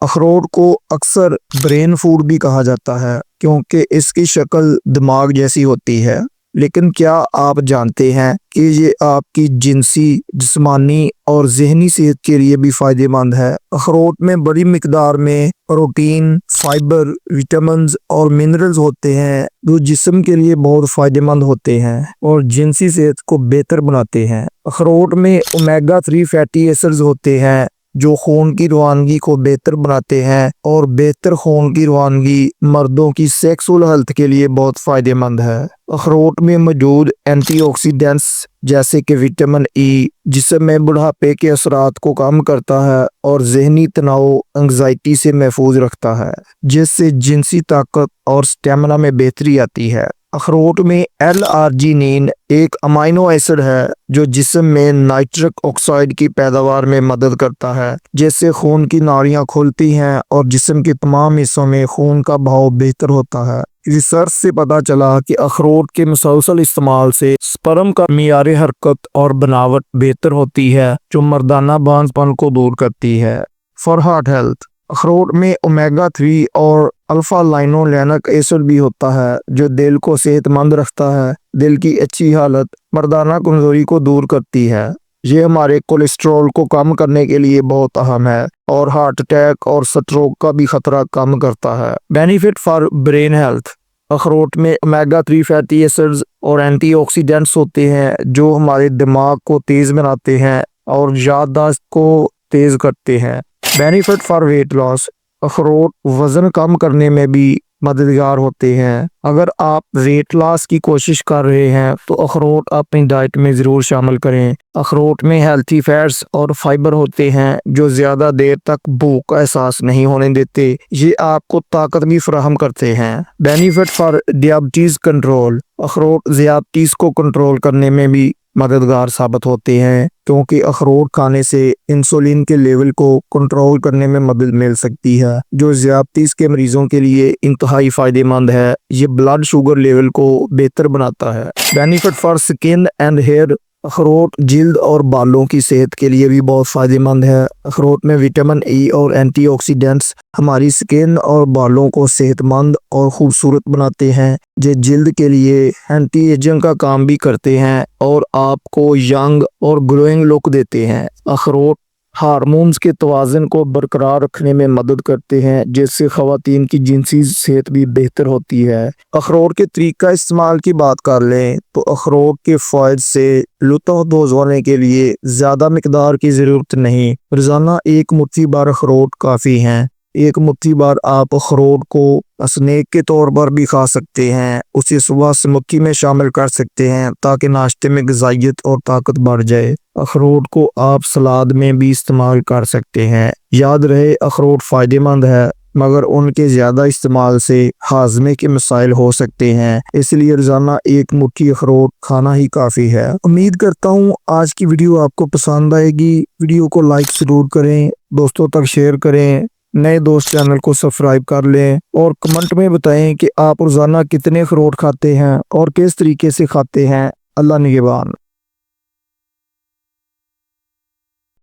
اخروٹ کو اکثر برین فوڈ بھی کہا جاتا ہے کیونکہ اس کی شکل دماغ جیسی ہوتی ہے، لیکن کیا آپ جانتے ہیں کہ یہ آپ کی جنسی، جسمانی اور ذہنی صحت کے لیے بھی فائدہ مند ہے؟ اخروٹ میں بڑی مقدار میں پروٹین، فائبر، وٹامنز اور منرلز ہوتے ہیں جو جسم کے لیے بہت فائدہ مند ہوتے ہیں اور جنسی صحت کو بہتر بناتے ہیں۔ اخروٹ میں اومیگا 3 فیٹی ایسڈز ہوتے ہیں جو خون کی روانگی کو بہتر بناتے ہیں، اور بہتر خون کی روانگی مردوں کی سیکسول ہیلتھ کے لیے بہت فائدہ مند ہے۔ اخروٹ میں موجود اینٹی آکسیڈنٹس جیسے کہ وٹامن ای جسم میں بڑھاپے کے اثرات کو کم کرتا ہے اور ذہنی تناؤ، انگزائٹی سے محفوظ رکھتا ہے، جس سے جنسی طاقت اور سٹیمنا میں بہتری آتی ہے۔ اخروٹ میں ایل آرجینین ایک امائنو ایسڈ ہے جو جسم میں نائٹرک آکسائڈ کی پیداوار میں مدد کرتا ہے، جس سے خون کی نالیاں کھلتی ہیں اور جسم کے تمام حصوں میں خون کا بہاؤ بہتر ہوتا ہے۔ ریسرچ سے پتہ چلا کہ اخروٹ کے مسلسل استعمال سے سپرم کا معیار حرکت اور بناوٹ بہتر ہوتی ہے، جو مردانہ بانجھ پن کو دور کرتی ہے۔ فار ہارٹ ہیلتھ، اخروٹ میں اومیگا 3 اور الفا لائنولینک ایسڈ بھی ہوتا ہے جو دل کو صحت مند رکھتا ہے۔ دل کی اچھی حالت مردانہ کمزوری کو دور کرتی ہے۔ یہ ہمارے کولیسٹرول کو کم کرنے کے لیے بہت اہم ہے اور ہارٹ اٹیک اور سٹروک کا بھی خطرہ کم کرتا ہے۔ بینیفٹ فار برین ہیلتھ، اخروٹ میں اومیگا 3 فیٹی ایسڈز اور اینٹی آکسیڈنٹس ہوتے ہیں جو ہمارے دماغ کو تیز بناتے ہیں اور یادداشت کو تیز کرتے ہیں۔ بینیفٹ فار ویٹ لاس، اخروٹ وزن کم کرنے میں بھی مددگار ہوتے ہیں۔ اگر آپ ویٹ لاس کی کوشش کر رہے ہیں تو اخروٹ اپنی ڈائٹ میں ضرور شامل کریں۔ اخروٹ میں ہیلتھی فیٹس اور فائبر ہوتے ہیں جو زیادہ دیر تک بھوک کا احساس نہیں ہونے دیتے۔ یہ آپ کو طاقت بھی فراہم کرتے ہیں۔ بینیفٹ فار ڈیابٹیز کنٹرول، اخروٹ ذیابطیس کو کنٹرول کرنے میں بھی مددگار ثابت ہوتے ہیں کیونکہ اخروٹ کھانے سے انسولین کے لیول کو کنٹرول کرنے میں مدد مل سکتی ہے، جو ذیابطیس کے مریضوں کے لیے انتہائی فائدہ مند ہے۔ یہ بلڈ شوگر لیول کو بہتر بناتا ہے۔ بینیفٹ فار سکن اینڈ ہیئر، اخروٹ جلد اور بالوں کی صحت کے لیے بھی بہت فائدہ مند ہے۔ اخروٹ میں وٹامن ای اور اینٹی آکسیڈنٹس ہماری سکن اور بالوں کو صحت مند اور خوبصورت بناتے ہیں۔ یہ جلد کے لیے اینٹی ایجنگ کا کام بھی کرتے ہیں اور آپ کو ینگ اور گلوئنگ لک دیتے ہیں۔ اخروٹ ہارمونز کے توازن کو برقرار رکھنے میں مدد کرتے ہیں، جس سے خواتین کی جنسی صحت بھی بہتر ہوتی ہے۔ اخروٹ کے طریقہ استعمال کی بات کر لیں تو اخروٹ کے فوائد سے لطف اندوز ہونے کے لیے زیادہ مقدار کی ضرورت نہیں۔ روزانہ ایک مٹھی بھر اخروٹ کافی ہیں۔ ایک مٹھی بھر آپ اخروٹ کو اسنیک کے طور پر بھی کھا سکتے ہیں۔ اسے صبح سموکی میں شامل کر سکتے ہیں تاکہ ناشتے میں غذائیت اور طاقت بڑھ جائے۔ اخروٹ کو آپ سلاد میں بھی استعمال کر سکتے ہیں۔ یاد رہے، اخروٹ فائدہ مند ہے مگر ان کے زیادہ استعمال سے ہاضمے کے مسائل ہو سکتے ہیں، اس لیے روزانہ ایک مٹھی اخروٹ کھانا ہی کافی ہے۔ امید کرتا ہوں آج کی ویڈیو آپ کو پسند آئے گی۔ ویڈیو کو لائک ضرور کریں، دوستوں تک شیئر کریں، نئے دوست چینل کو سبسکرائب کر لیں اور کمنٹ میں بتائیں کہ آپ روزانہ کتنے اخروٹ کھاتے ہیں اور کس طریقے سے کھاتے ہیں۔ اللہ نگہبان۔